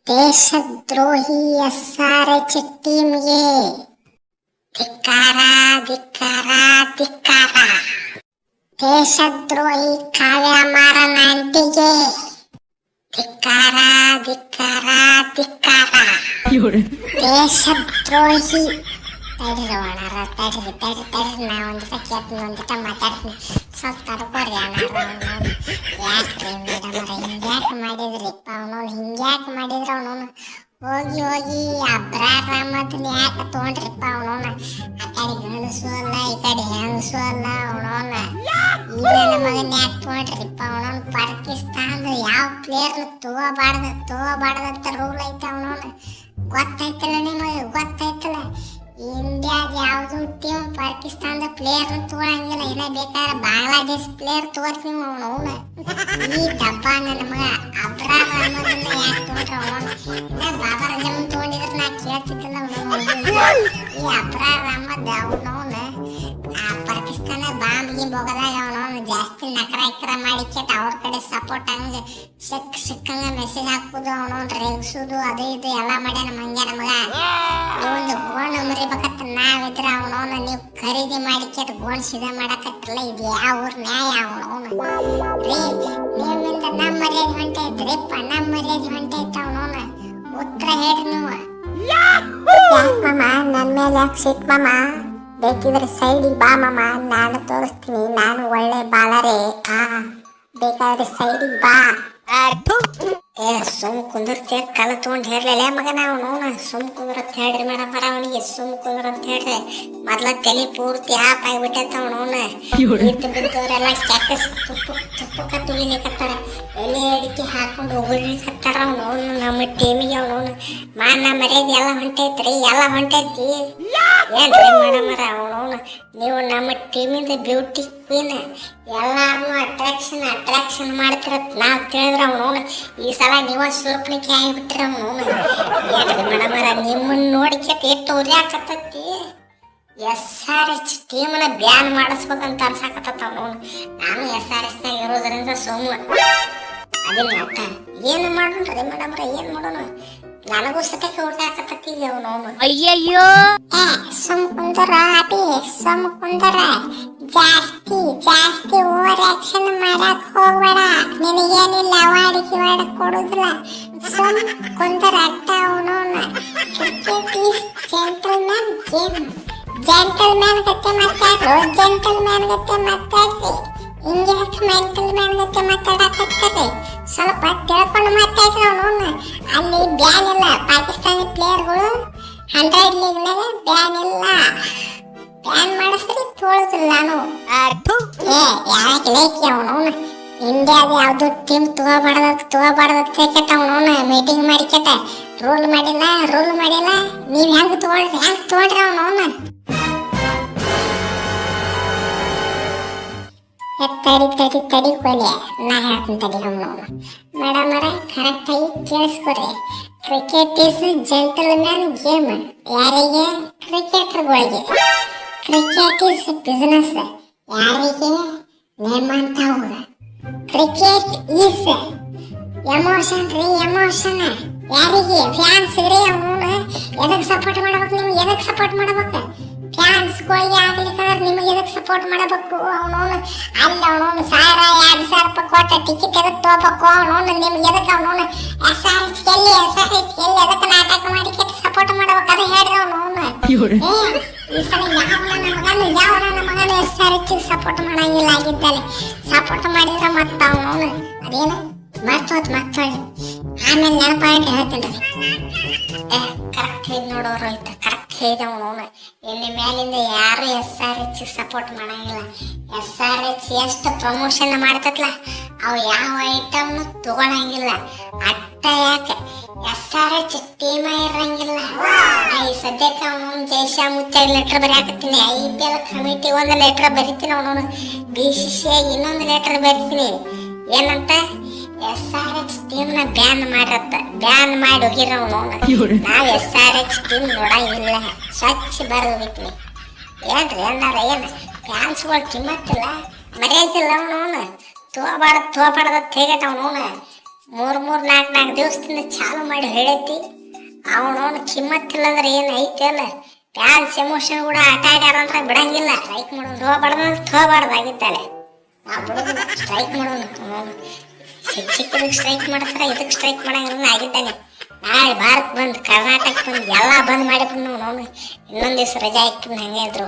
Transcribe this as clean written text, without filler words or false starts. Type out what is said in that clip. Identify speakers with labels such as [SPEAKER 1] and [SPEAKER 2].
[SPEAKER 1] ದೇಶದ್ರೋಹಿ SRH ಟೀಮ್ಗೆ ಧಿಕ್ಕಾರ ಧಿಕ್ಕಾರ ಧಿಕ್ಕಾರ. ದೇಶದ್ರೋಹಿ ಕಾವ್ಯ ಮಾರನ ಆಂಟಿಗೆ ಧಿಕ್ಕಾರ ಧಿಕ್ಕಾರ ಧಿಕ್ಕಾರ. ದೇಶದ್ರೋಹಿ ತಡಿರವಣರ ತಡ್ರಿ ನಾ ಒಂದಿಟ ಮಾತಾಡ್ತೀನಿ, ಸ್ವಲ್ಪ ತಡ್ಕೋರಿ ಅಣ್ಣ. ಯಾಕ್ರಿ ಮೇಡಮರ ಹಿಂಗ್ಯಾಕೆ ಮಾಡಿದ್ರಿಪ್ಪ ಅವನವ್ನು, ಹಿಂಗ್ಯಾಕೆ ಮಾಡಿದ್ರು ಅವನವನು? ಹೋಗಿ ಅಬ್ರಾರಾಮದನ್ನ ಯಾಕೆ ತೊಗೊಂಡ್ರಿಪ್ಪ ಅವನವನ? ಆ ಕಡೆ ಗಣಸು ಅಲ್ಲ ಈ ಕಡೆ ಹೆಂಗಸು ಅಲ್ಲ ಅವನವನ. ಈಗ ನನ್ನ ಮಗನ ಯಾಕೆ ತೊಗೊಂಡ್ರಿಪ್ಪ ಅವನವನು? ಪಾಕಿಸ್ತಾನದ ಯಾವ ಪ್ಲೇಯರ್ನ ತಗೋಬಾರ್ದಂತ ರೂಲ್ ಐತೆ ಅವನವನ. ಗೊತ್ತಾಯ್ತಲ್ಲ ನಿಮಗೆ? ಗೊತ್ತಾಯ್ತಲ್ಲ ಇಂಡಿಯಾದ ಯಾವ್ದು ಟೀಮ್ ಪಾಕಿಸ್ತಾನದ ಪ್ಲೇಯರ್ನ ತಗೊಳಂಗಿಲ್ಲ. ಇಲ್ಲ ಬೇಕಾದ್ರೆ ಬಾಂಗ್ಲಾದೇಶ ಪ್ಲೇಯರ್ ತಗೋತೀವಿ ಅವನವನ. ಈ ಡಬ್ಬ ನನ್ನ ಮಗ ಅಬ್ರಾರ್ ಅಹಮದನ್ನ ಯಾಕೆ ತಗೊಂಡ್ರ ಅವನವನ? ಇಲ್ಲ ಬಾಬರ್ ಅಜಮ್ ತಗೊಂಡಿದ್ರೆ ನಾ ಕೇಳ್ತಿದ್ದಲ್ಲ ಅವನವನ. ಈ ಅಬ್ರಾರ್ ಅಹಮದ್ ಅವನವನ ಆ ಪಾಕಿಸ್ತಾನ ಬಾಂಬ್ಗೆ ಹೋಗದಾಗ ಅವನವನು ಜಾಸ್ತಿ ನಕರ ಮಾಡಿ ಕೆಟ್ಟ ಅವ್ರ ಕಡೆ ಸಪೋರ್ಟ್ ಹಂಗ ಸಿಕ್ಕಂಗ ಮೆಸೇಜ್ ಹಾಕುದು, ಅವನವನ್ ರೇಗಿಸೋದು, ಅದು ಇದು ಎಲ್ಲ ಮಾಡ್ಯಾನ ಮಂಗ್ಯಾನ ಮಗ. ಒಂದು ಗೋಣ ಮರಿಬೇಕತ್ತ ನಾವಿದ್ರ ಅವನವನ ನೀವು ಖರೀದಿ ಮಾಡಿ ಕೆಟ್ಟ ಗೋಣ್ ಸಿದ ಮಾಡಕತ್ತಿಲ್ಲ. ಇದು ಯಾವ ಊರ್ ನ್ಯಾಯ ಅವನವನ? ರೀ ನಿಮ್ಮಿಂದ ನಮ್ಮ ಮರ್ಯಾದೆ ಹೊಂಟೆ ಐತ್ರಿಪ್ಪ, ನಮ್ಮ ಮರ್ಯಾದೆ ಹೊಂಟೆ ಐತ ಅವನವನ. ಉತ್ತರ ಹೇಳ್ರಿ ನೀವು. ಮಾಮ ನನ್ನ ಮೇಲೆ ಯಾಕೆ ಸಿಟ್ ಮಾಮ? ಬೇಕಿದ್ರೆ ಸೈಡಿಗೆ ಬಾ ಮಾಮ, ನಾನು ತೋರಿಸ್ತೀನಿ, ನಾನು ಒಳ್ಳೆ ಬಾಲರೇ. ಬೇಕಾದ್ರೆ ಸೈಡಿಗೆ ಬಾ. ಸುಮ್ ಕುಂದಿರ್ತಿ ಕಲ ತಗೊಂಡ್ ಹೇರ್ಲಿಲ್ಲ ಮಗನ ಅವನು. ಸುಮ್ ಕುಂದ್ರತ್ ಹೇಳ್ರಿ ಮೇಡಮ್ ಅವನಿಗೆ, ಸುಮ್ ಕುಂದ್ರಂತ ಹೇಳ್ರಿ. ಮೊದ್ಲ ತಲೆ ಪೂರ್ತಿ ಹಾಪ್ ಆಗಿಬಿಟ್ಟೈತ ಅವನವನ. ಇಟ್ಟು ಬಿದ್ದವರೆಲ್ಲ ಕ್ಯಾಕಸ್ ತುಪ್ಪಕ್ಕ ತುಳಿಲಿಕತ್ತಾರ, ಎಲೆ ಅಡಿಕೆ ಹಾಕೊಂಡು ಉಗುಳಿಕತ್ತಾರ ಅವನವನು. ನಮ್ಮ ಟೀಮಿಗೆ ಅವನವನು ಮಾನ ಮರ್ಯಾದೆ ಎಲ್ಲ ಹೊಂಟೈತ್ರಿ, ಎಲ್ಲ ಹೊಂಟೈತಿ. ಏನ್ರಿ ಮೇಡಮರ ಅವನವನು, ನೀವು ನಮ್ಮ ಟೀಮಿಂದ ಬ್ಯೂಟಿ ಕ್ವೀನ್, ಎಲ್ಲಾರನು ಅಟ್ರಾಕ್ಷನ್ ಮಾಡ್ತಿರತ್ ನಾವು ತಿಳಿದ್ರ ಅವನವನು. ಈ ಸಲ ನೀವ ಸುರ್ಪಣಿಕೆ ಆಗಿಬಿಟ್ರಿ ಅವನವನು. ಏನ್ರಿ ಮೇಡಮರ ನಿಮ್ಮನ್ನ ನೋಡಿಕೆ ಎಷ್ಟು ಉರಿಯಾಕತ್ತೈತಿ. SRH ಟೀಮ್ನ ban ಮಾಡಿಸ್ಬೇಕಂತ ಅನ್ಸಾಕತ್ತ ಅವನವನು. ನಾನು SRH ನಾಗ ಇರೋದ್ರಿಂದ ಸೋಮು ಅದನ್ನ ಒಟ್ಟ ಏನು ಮಾಡೋಣ್ರಿ ಮೇಡಮ್ರ, ಏನ್ ಮಾಡೋಣ? ನನಗೂ ಸತ್ಯಕ್ಕೆ ಹುಡ್ಕಾಕತ್ತಿ ಅವನವನು.
[SPEAKER 2] ಅಯ್ಯಯ್ಯೋ
[SPEAKER 1] ಸುಮ್ ಕುಂದರ ಅಭಿ, ಸುಮ್ ಕುಂದರ. ಜಾಸ್ತಿ ಓವರ್ ಆಕ್ಷನ್ ಮಾಡಕ್ ಹೋಗ್ಬೇಡ. ನಿನಗೇನಿಲ್ಲ ಅವಾರ್ಡ್ ಕೊಡುದಿಲ್ಲ. ಸುಮ್ ಕುಂದರ ಅಟ್ಟ ಅವನವನ. Cricket is gentleman game. Gentleman ಗತ್ತೆ ಮಾತಾಡ್ರಿ. ಹಿಂಗ್ಯಾಕೆ ಮೆಂಟಲ್ ಮ್ಯಾನ್ ಗತ್ತೆ ಮಾತಾಡಕತ್ತಾರೆ? ಸ್ವಲ್ಪ ತಿಳ್ಕೊಂಡು ಮಾತಾಡ್ರಿ ಅವನವನ್ನ. ಅಲ್ಲಿ ಬ್ಯಾನ್ ಇಲ್ಲ, ಪಾಕಿಸ್ತಾನಿ ಪ್ಲೇಯರ್ಗಳು 100 ಲೀಗ್ನಾಗ ಬ್ಯಾನ್ ಇಲ್ಲ. ಬ್ಯಾನ್ ಮಾಡಿಸ್ರಿ ತೋಳಿದ್ರಿಲ್ಲ ನಾನು. ಯಾಕೆ ಲೇಕಿ ಅವನವನ್ನ ಇಂಡಿಯಾದ ಯಾವ್ದು ಟೀಮ್ ತಗೋಬಾರ್ದ ಕೆಟ್ಟ ಅವನವನ್ನ ಮೀಟಿಂಗ್ ಮಾಡಿ ಕೆಟ್ಟ ರೂಲ್ ಮಾಡಿಲ್ಲ. ನೀವ್ ಹೆಂಗ್ ತಗೊಂಡ್ರಿ ಅವನವನ್ನ? ತಡಿ ಕೊಲೆ ನಾ ಹೇಳ್ತೀನಿ ತಡಿ ಅವನವನು. ಮೇಡಮರ ಕರೆಕ್ಟಾಗಿ ಕೇಳಿಸ್ಕೊಡ್ರಿ. Cricket is gentleman game. ಯಾರಿಗೆ? ಕ್ರಿಕೆಟರ್ಗಳಿಗೆ. Cricket is business. ಯಾರಿಗೆ? ನಿಮ್ಮಂಥವ್ರು. ಕ್ರಿಕೆಟ್ ಈಸ್ ಎಮೋಷನ್ ರೀ, ಎಮೋಷನ್. ಯಾರಿಗೆ? ಫ್ಯಾನ್ಸ್ ರೀ. ಅವನು ಎದಕ್ಕೆ ಸಪೋರ್ಟ್ ಮಾಡ್ಬೇಕು? ನೀವು ಎದಕ್ಕೆ ಸಪೋರ್ಟ್ ಮಾಡ್ಬೇಕು? ಫ್ಯಾನ್ಸ್ಗಳಿಗೆ ಆಗ್ಲಿಕ್ಕಂದ್ರೆ ನಿಮಗೆ ಎದಕ್ಕೆ ಸಪೋರ್ಟ್ ಮಾಡಬೇಕು? ಅವನವನು ಅಲ್ಲಿ ಅವನವನು 1000-2000 ರೂಪಾಯಿ ಕೊಟ್ಟ ಟಿಕೆಟ್ ಎದಕ್ಕೆ ತಗೋಬೇಕು? ಅವನವನು ನಿಮ್ಗೆ ಎದಕ್ಕೆ? ಅವನವನು SRH ಎಲ್ಲಿ ಎದಕ್ಕೆ ನಾಟಕ ಮಾಡಿ ಕೆಟ್ಟ ಸಪೋರ್ಟ್ ಮಾಡ್ಬೇಕು? ಅದು ಹೇಳ್ರಿ ಅವನವನು. ಈ ಸಲ ಯಾವ ನನ್ನ ಮಗನು SRH ಸಪೋರ್ಟ್ ಮಾಡಂಗಿಲ್ಲ ಆಗಿದ್ದಲ್ಲಿ. ಸಪೋರ್ಟ್ ಮಾಡಿದ್ರೆ ಮತ್ತೆ ಅವನವನು ಅದೇನು ಮರ್ತೋತ್ ಆಮೇಲೆ ನೆನಪಾಗಿ ಹೇಳ್ತೀನಿ. ಕರೆಕ್ಟ್ ಹೇಗೆ ನೋಡೋರು ಆಯ್ತು, ಕರೆಕ್ಟ್ ಹೇಗೆ ಅವನವನು. ಇನ್ನು ಮೇಲಿಂದ ಯಾರು SRH ಸಪೋರ್ಟ್ ಮಾಡಂಗಿಲ್ಲ. SRH ಎಷ್ಟು ಪ್ರಮೋಷನ್ ಮಾಡ್ತತ್ಲ, ಅವು ಯಾವ ಐಟಮ್ನು ತಗೊಳಂಗಿಲ್ಲ. ಅಟ್ಟ ಯಾಕೆ SRH ಟೀಮ ಇರಂಗಿಲ್ಲ. ಈ ಸದ್ಯಕ್ಕೆ ಅವನು ಜೈಶಾ ಮುತ್ತ ಲೆಟರ್ ಬರೆಯಾಕತ್ತೀನಿ. IPL ಕಮಿಟಿ ಒಂದು ಲೆಟರ್ ಬರಿತೀನಿ, ಅವನವನು BCCI ಇನ್ನೊಂದು ಲೆಟರ್ ಬರಿತೀನಿ. ಏನಂತ? SRH ಟೀಮ್ನ ಬ್ಯಾನ್ ಮಾಡಿ ಹೋಗಿರ ಅವನವನು. ನಾವ್ SRH ಟೀಮ್ ನೋಡಂಗಿಲ್ಲ, ಸ್ವಚ್ಛ ಬರೆದು ಹೋಗಿತೀನಿ. ಏನ್ರಿ ಅಣ್ಣಾರ, ಏನು ಫ್ಯಾನ್ಸ್ಗಳು ಕಿಮ್ಮತ್ತಿಲ್ಲ, ಮರ್ಯಾದಿಲ್ಲ ಅವನವನು. ತೋಬಾರ್ದ ಹೇಗಟ ಅವನವನು. ನಾಲ್ಕು ದಿವಸದಿಂದ ಚಾಲು ಮಾಡಿ ಹೇಳೈತಿ. ಅವನವನು ಕಿಮ್ಮತ್ತಿಲ್ಲ ಅಂದ್ರೆ ಏನು ಐತಿ ಅಲ್ಲ, ಫ್ಯಾನ್ಸ್ ಎಮೋಷನ್ ಕೂಡ ಆಟ ಆಡ್ಯಾರ ಅಂದ್ರೆ ಬಿಡಂಗಿಲ್ಲ. ಸ್ಟ್ರೈಕ್ ಮಾಡೋದು ಥೋಬಾರ್ದಾಗಿದ್ದಾಳೆ. ನಾವು ಬಿಡೋದು ಸ್ಟ್ರೈಕ್ ಮಾಡೋದು. ಶಿಕ್ಷಕರಿಗೆ ಸ್ಟ್ರೈಕ್ ಮಾಡ್ತಾರೆ, ಇದಕ್ಕೆ ಸ್ಟ್ರೈಕ್ ಮಾಡಂಗಿಲ್ಲ ಆಗಿದ್ದಾನೆ. ನಾಳೆ ಭಾರತ್ ಬಂದ್, ಕರ್ನಾಟಕ ಬಂದ್, ಎಲ್ಲ ಬಂದ್ ಮಾಡಿಬಿಟ್ಟು ನಾವು ಇನ್ನೊಂದು ದಿವಸ ರಜೆ ಹಾಕಿ ಹಂಗೆ ಇದ್ರು